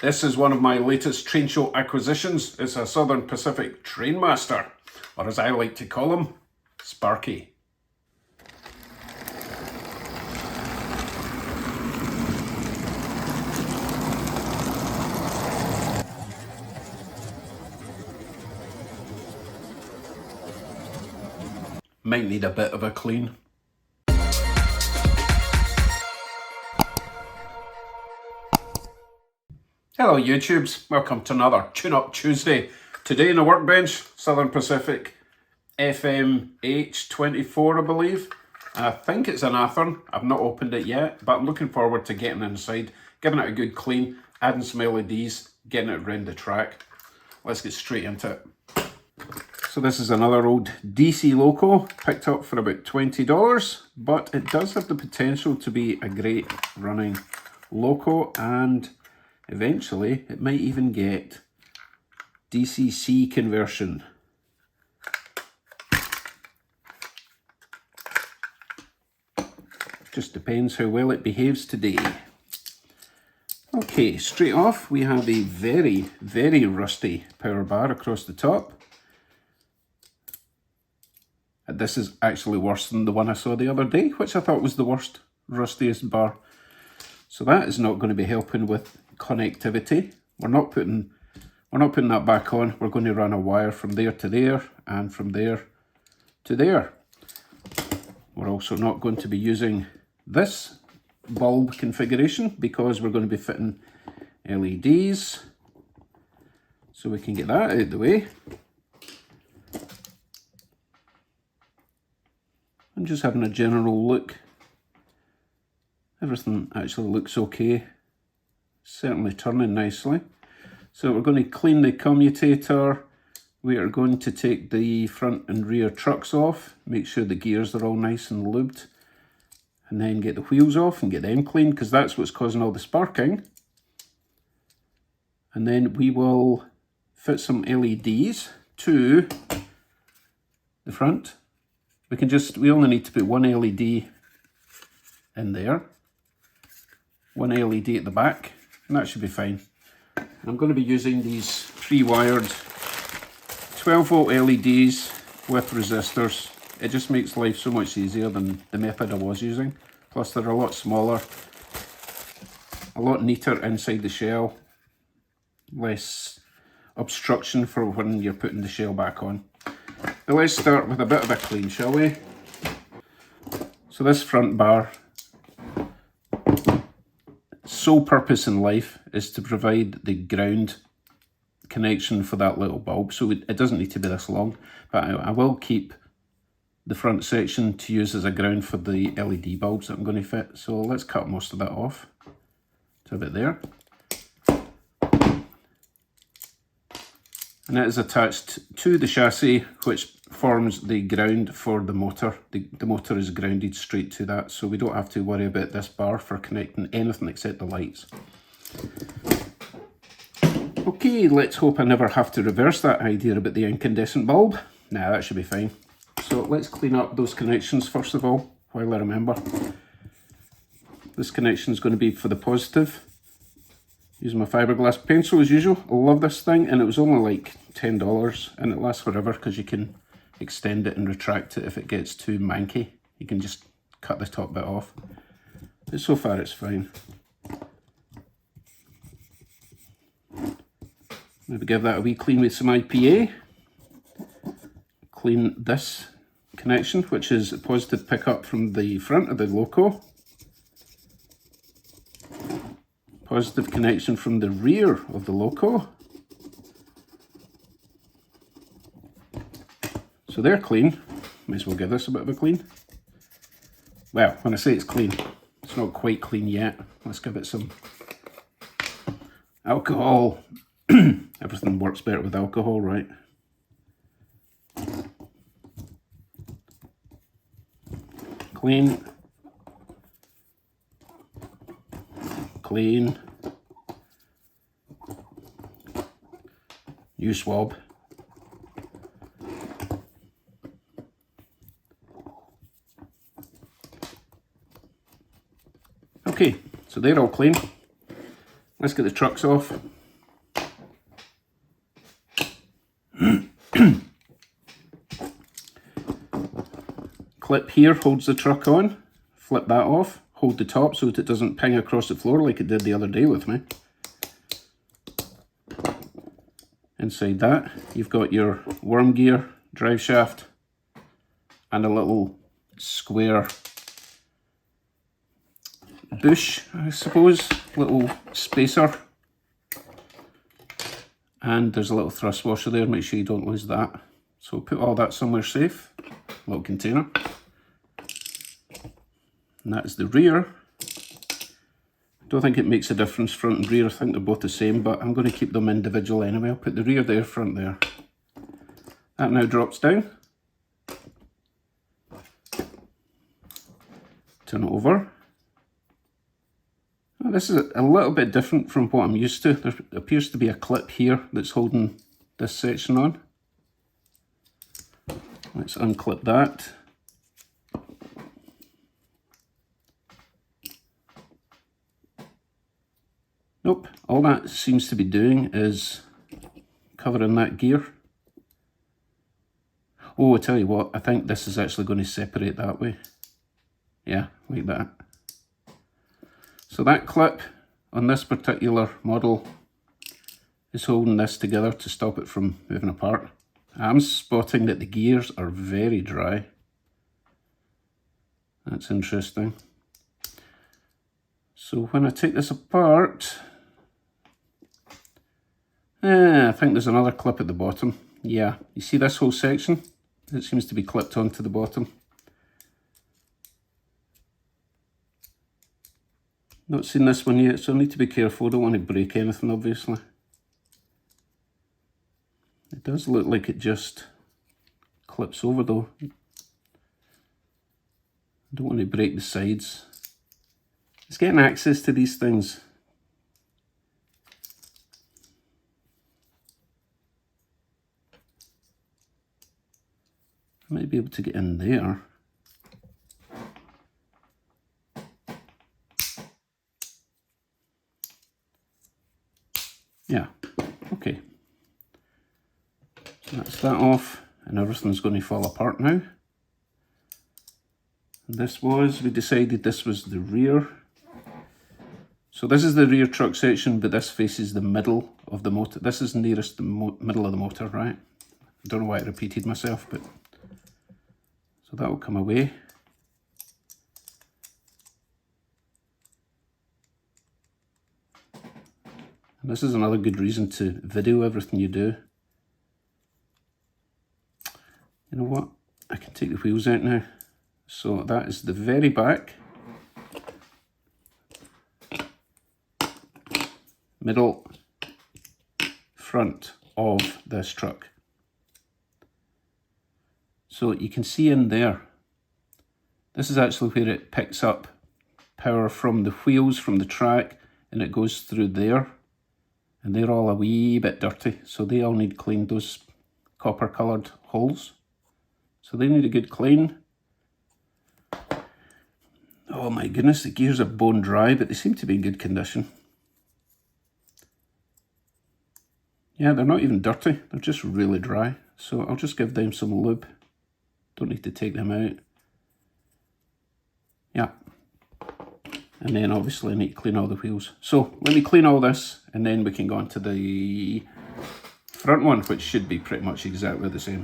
This is one of my latest train show acquisitions. It's a Southern Pacific Trainmaster, or as I like to call him, Sparky. Might need a bit of a clean. Hello YouTubes, welcome to another Tune-Up Tuesday. Today in the workbench, Southern Pacific FMH24 I believe. I think it's an Athearn, I've not opened it yet, but I'm looking forward to getting inside, giving it a good clean, adding some LEDs, getting it around the track. Let's get straight into it. So this is another old DC loco, picked up for about $20, but it does have the potential to be a great running loco, and eventually it might even get DCC conversion. Just depends how well it behaves today. Okay, straight off we have a very, very rusty power bar across the top. This is actually worse than the one I saw the other day, which I thought was the worst, rustiest bar. So that is not going to be helping with connectivity. We're not putting that back on. We're going to run a wire from there to there and from there to there. We're also not going to be using this bulb configuration because we're going to be fitting LEDs. So we can get that out of the way. I'm just having a general look. Everything actually looks okay. Certainly turning nicely. So we're going to clean the commutator. We are going to take the front and rear trucks off. Make sure the gears are all nice and lubed. And then get the wheels off and get them cleaned, because that's what's causing all the sparking. And then we will fit some LEDs to the front. We only need to put one LED in there, one LED at the back, and that should be fine. I'm going to be using these pre-wired 12-volt LEDs with resistors. It just makes life so much easier than the method I was using. Plus they're a lot smaller, a lot neater inside the shell, less obstruction for when you're putting the shell back on. But let's start with a bit of a clean, shall we? So this front bar, sole purpose in life is to provide the ground connection for that little bulb. So it doesn't need to be this long, but I will keep the front section to use as a ground for the LED bulbs that I'm going to fit. So let's cut most of that off to about there. And it is attached to the chassis, which forms the ground for the motor. The motor is grounded straight to that, so we don't have to worry about this bar for connecting anything except the lights. Okay, let's hope I never have to reverse that idea about the incandescent bulb. Nah, that should be fine. So let's clean up those connections first of all, while I remember. This connection is going to be for the positive. Using my fiberglass pencil as usual. I love this thing, and it was only like $10, and it lasts forever because you can extend it and retract it if it gets too manky. You can just cut the top bit off. But so far it's fine. Maybe give that a wee clean with some IPA. Clean this connection, which is a positive pickup from the front of the loco. Positive connection from the rear of the loco. So they're clean. Might as well give this a bit of a clean. Well, when I say it's clean, it's not quite clean yet. Let's give it some alcohol. Everything works better with alcohol, right? Clean. Clean. New swab. Okay, so they're all clean. Let's get the trucks off. Clip here holds the truck on. Flip that off. Hold the top so that it doesn't ping across the floor like it did the other day with me. Inside that, you've got your worm gear, drive shaft, and a little square bush, I suppose, little spacer. And there's a little thrust washer there, make sure you don't lose that. So put all that somewhere safe, little container. And that's the rear. I don't think it makes a difference, front and rear, I think they're both the same, but I'm going to keep them individual anyway. I'll put the rear there, front there. That now drops down. Turn it over. Now, this is a little bit different from what I'm used to. There appears to be a clip here that's holding this section on. Let's unclip that. Nope, all that seems to be doing is covering that gear. Oh, I tell you what, I think this is actually going to separate that way. Yeah, like that. So that clip on this particular model is holding this together to stop it from moving apart. I'm spotting that the gears are very dry. That's interesting. So when I take this apart, I think there's another clip at the bottom. Yeah, you see this whole section? It seems to be clipped onto the bottom. Not seen this one yet, so I need to be careful. I don't want to break anything, obviously. It does look like it just clips over though. I don't want to break the sides. It's getting access to these things. I might be able to get in there. Yeah, okay. So that's that off, and everything's going to fall apart now. And we decided this was the rear. So this is the rear truck section, but this faces the middle of the motor. This is nearest the middle of the motor, right? I don't know why I repeated myself, but so that will come away. And this is another good reason to video everything you do. You know what? I can take the wheels out now. So that is the very back, middle, front of this truck. So you can see in there, this is actually where it picks up power from the wheels, from the track, and it goes through there. And they're all a wee bit dirty, so they all need cleaned, those copper coloured holes. So they need a good clean. Oh my goodness, the gears are bone dry, but they seem to be in good condition. Yeah, they're not even dirty, they're just really dry. So I'll just give them some lube. Don't need to take them out. Yeah. And then obviously I need to clean all the wheels. So let me clean all this and then we can go on to the front one, which should be pretty much exactly the same.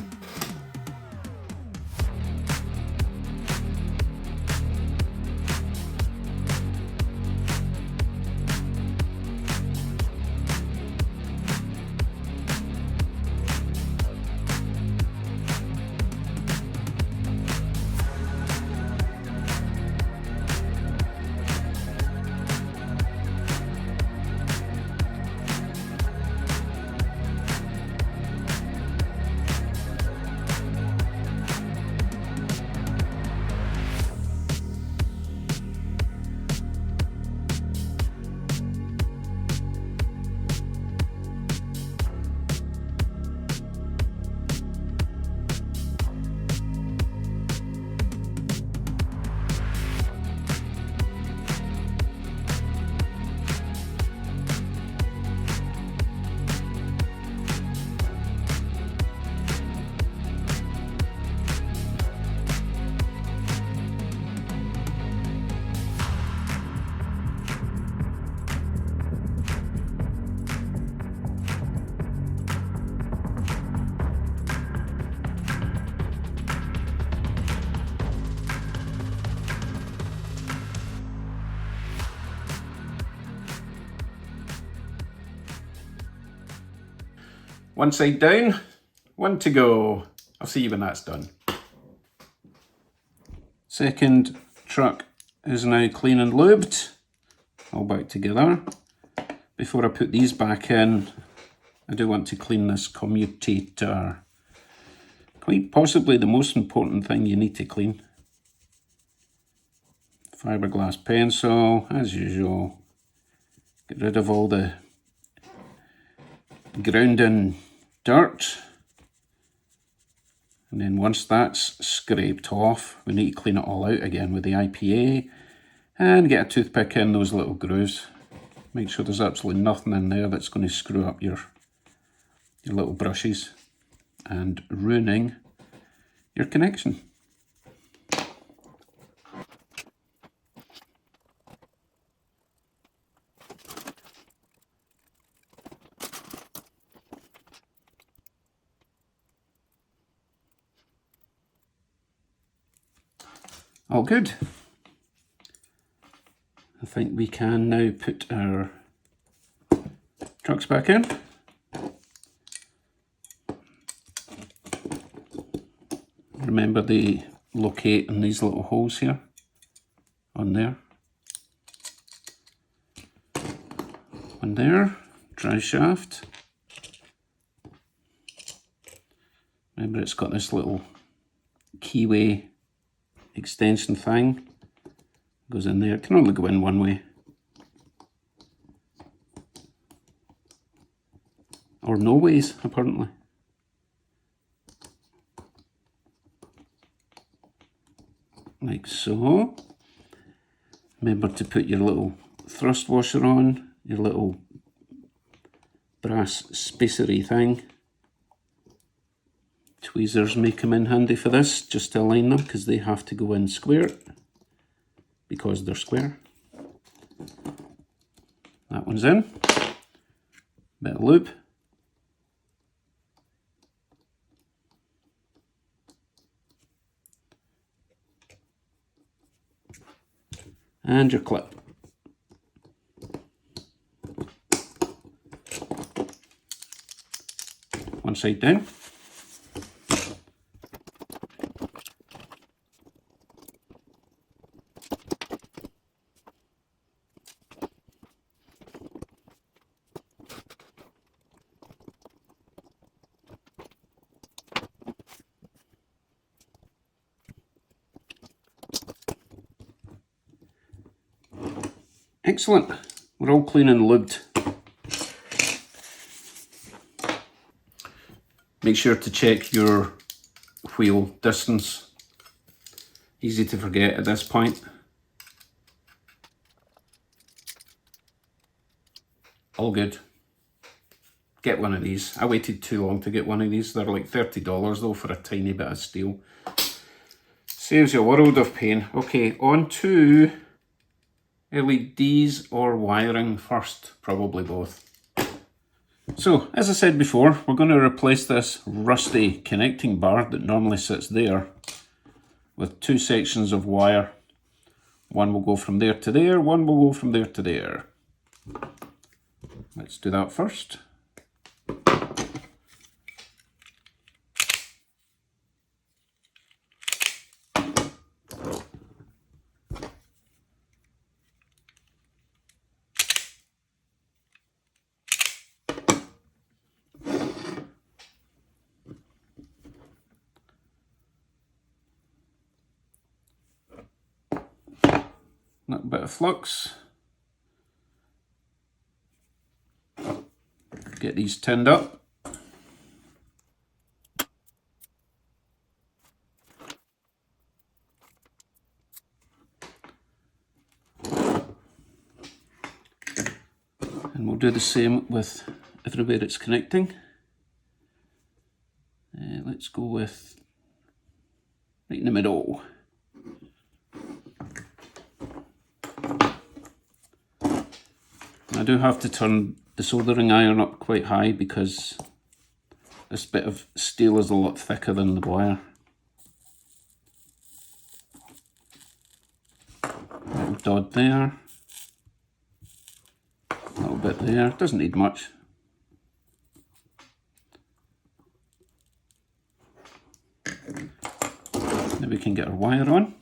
One side down, one to go. I'll see you when that's done. Second truck is now clean and lubed, all back together. Before I put these back in, I do want to clean this commutator. Quite possibly the most important thing you need to clean. Fiberglass pencil, as usual. Get rid of all the ground-in dirt. And then once that's scraped off, we need to clean it all out again with the IPA and get a toothpick in those little grooves. Make sure there's absolutely nothing in there that's going to screw up your little brushes and ruining your connection. All good. I think we can now put our trucks back in. Remember they locate in these little holes here, on there. One there, drive shaft. Remember it's got this little keyway extension thing. Goes in there, it can only go in one way. Or no ways, apparently. Like so. Remember to put your little thrust washer on, your little brass spacery thing. Tweezers may come in handy for this, just to align them, because they have to go in square, because they're square. That one's in. Bit of lube. And your clip. One side down. Excellent. We're all clean and lubed. Make sure to check your wheel distance. Easy to forget at this point. All good. Get one of these. I waited too long to get one of these. They're like $30 though for a tiny bit of steel. Saves you a world of pain. Okay, on to LEDs or wiring first, probably both. So, as I said before, we're going to replace this rusty connecting bar that normally sits there with two sections of wire. One will go from there to there, one will go from there to there. Let's do that first. Little bit of flux. Get these tinned up. And we'll do the same with everywhere it's connecting. Let's go with right in the middle. I do have to turn the soldering iron up quite high because this bit of steel is a lot thicker than the wire. Little dot there, a little bit there, doesn't need much. we can get our wire on.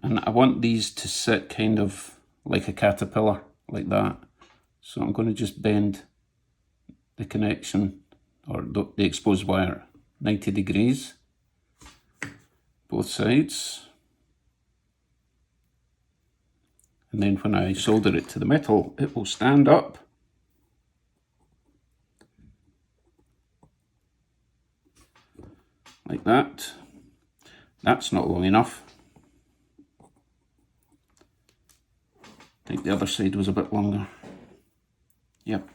And I want these to sit kind of like a caterpillar, like that. So I'm going to just bend the connection, or the exposed wire, 90 degrees, both sides. And then when I solder it to the metal, it will stand up. Like that. That's not long enough. I think the other side was a bit longer. Yep.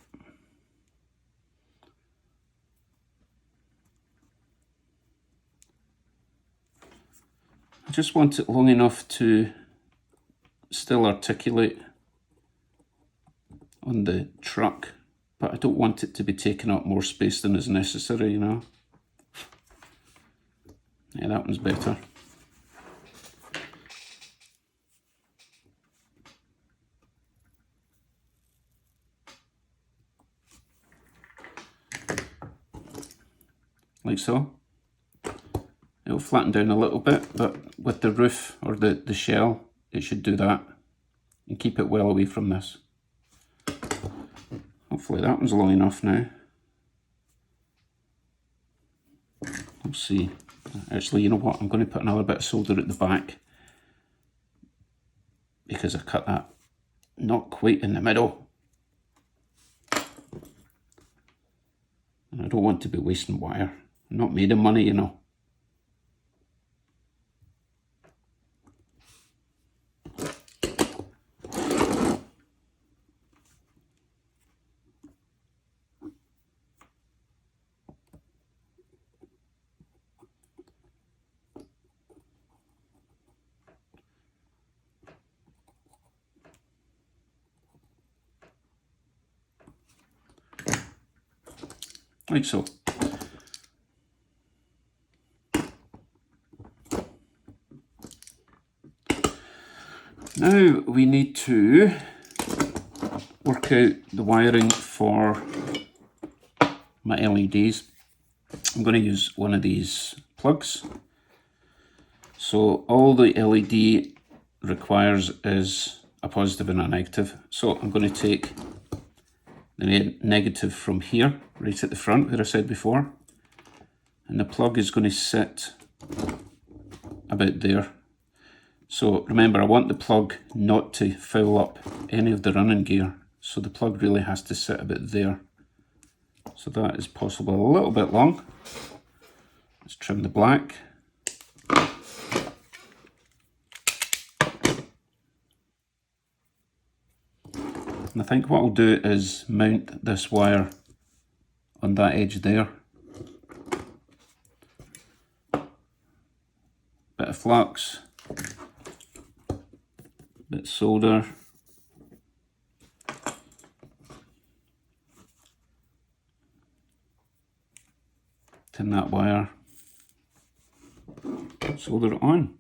I just want it long enough to still articulate on the truck, but I don't want it to be taking up more space than is necessary, you know. Yeah, that one's better. Like so. It'll flatten down a little bit, but with the roof or the shell, it should do that and keep it well away from this. Hopefully that one's long enough now. We'll see. Actually, you know what? I'm going to put another bit of solder at the back because I cut that not quite in the middle. And I don't want to be wasting wire. I'm not made of money, you know. Like so. Now we need to work out the wiring for my LEDs. I'm going to use one of these plugs. So all the LED requires is a positive and a negative. So I'm going to take the negative from here, right at the front where I said before, and the plug is going to sit about there. So remember, I want the plug not to foul up any of the running gear, so the plug really has to sit about there. So that is possible a little bit long. Let's trim the black. And I think what I'll do is mount this wire on that edge there. Bit of flux, bit of solder. Tin that wire, solder it on.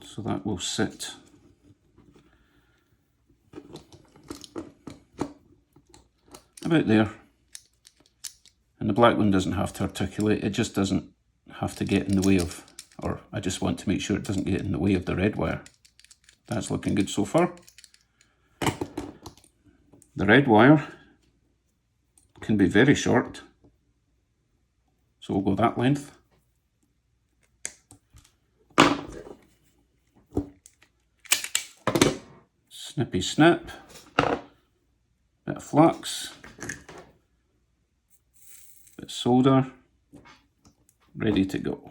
So that will sit about there. And the black one doesn't have to articulate, it just doesn't have to get in the way of, or I just want to make sure it doesn't get in the way of the red wire. That's looking good so far. The red wire can be very short, so we'll go that length. Snippy snip, bit of flux, bit of solder, ready to go.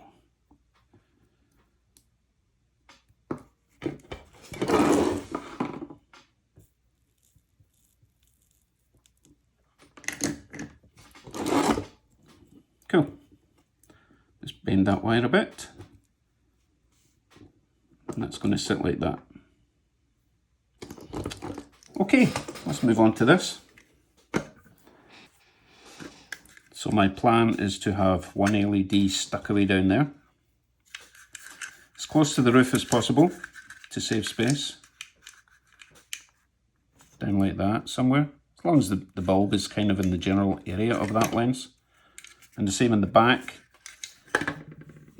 Cool. Just bend that wire a bit, and that's going to sit like that. Okay, let's move on to this. So my plan is to have one LED stuck away down there. close to the roof as possible to save space. Down like that somewhere, as long as the bulb is kind of in the general area of that lens. And the same in the back.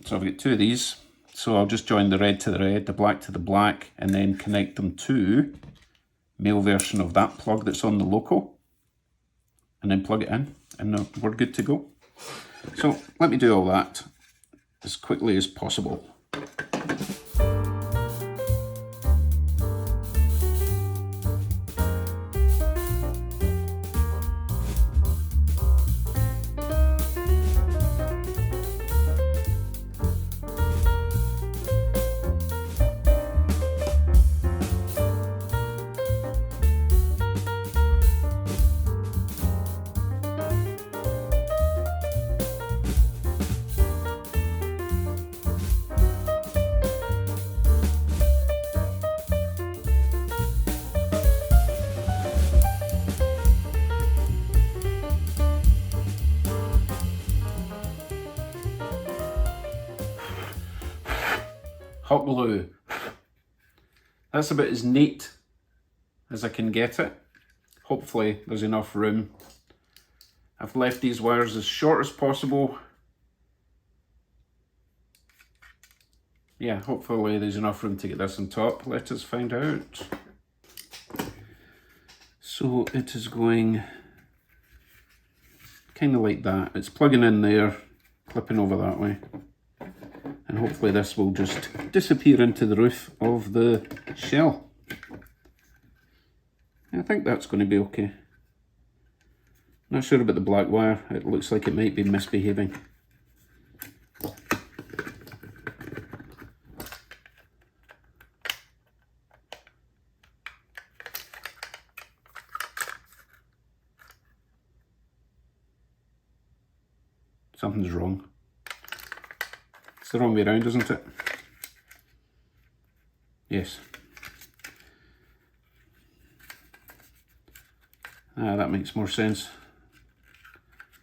So I've got two of these. So I'll just join the red to the red, the black to the black, and then connect them to male version of that plug that's on the loco. And then plug it in, and we're good to go. So let me do all that as quickly as possible. Hot glue. That's about as neat as I can get it. Hopefully there's enough room. I've left these wires as short as possible. Yeah, hopefully there's enough room to get this on top. Let us find out. So it is going kind of like that. It's plugging in there, clipping over that way. And hopefully this will just disappear into the roof of the shell. I think that's going to be okay. Not sure about the black wire. It looks like it might be misbehaving. Something's wrong. It's the wrong way around, isn't it? Yes. That makes more sense.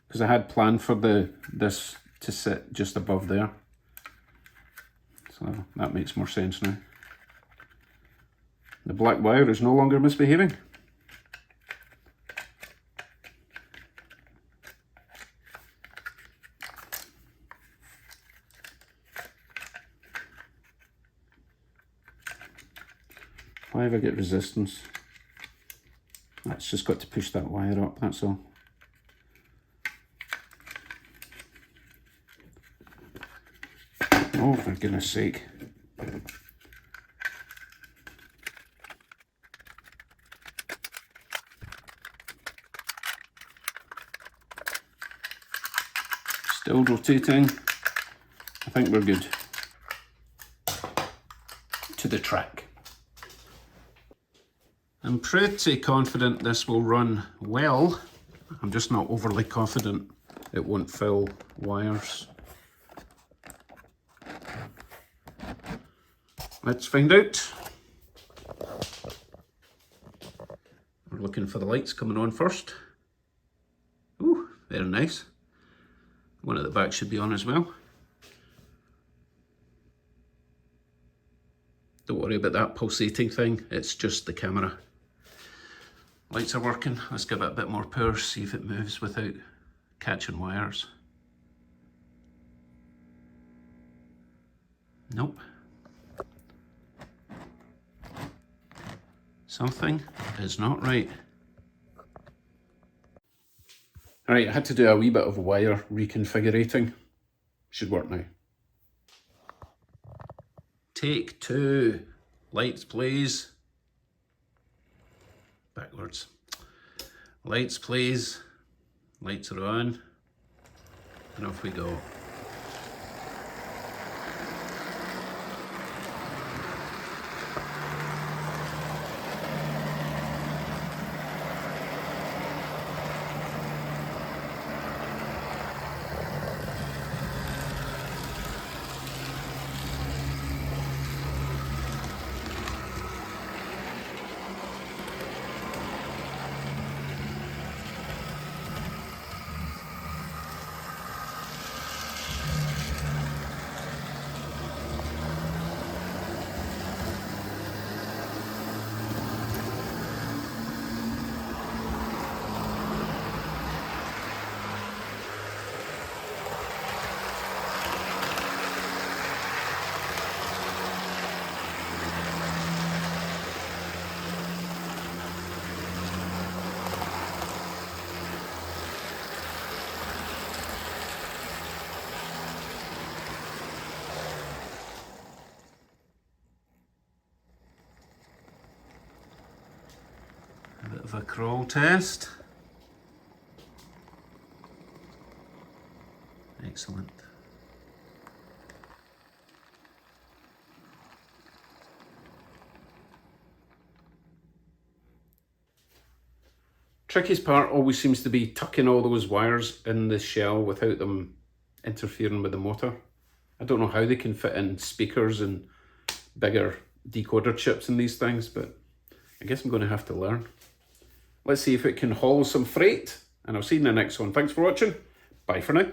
Because I had planned for this to sit just above there. So that makes more sense now. The black wire is no longer misbehaving. Why have I got resistance? That's just got to push that wire up, that's all. Oh, for goodness sake. Still rotating. I think we're good. To the track. I'm pretty confident this will run well. I'm just not overly confident it won't fill wires. Let's find out. We're looking for the lights coming on first. Ooh, very nice. One at the back should be on as well. Don't worry about that pulsating thing, it's just the camera. Lights are working. Let's give it a bit more power, see if it moves without catching wires. Nope. Something is not right. Alright, I had to do a wee bit of wire reconfigurating. Should work now. Take two. Lights, please. Backwards. Lights, please. Lights are on. And off we go. of a crawl test. Excellent. Trickiest part always seems to be tucking all those wires in the shell without them interfering with the motor. I don't know how they can fit in speakers and bigger decoder chips in these things, but I guess I'm going to have to learn. Let's see if it can haul some freight, and I'll see you in the next one. Thanks for watching. Bye for now.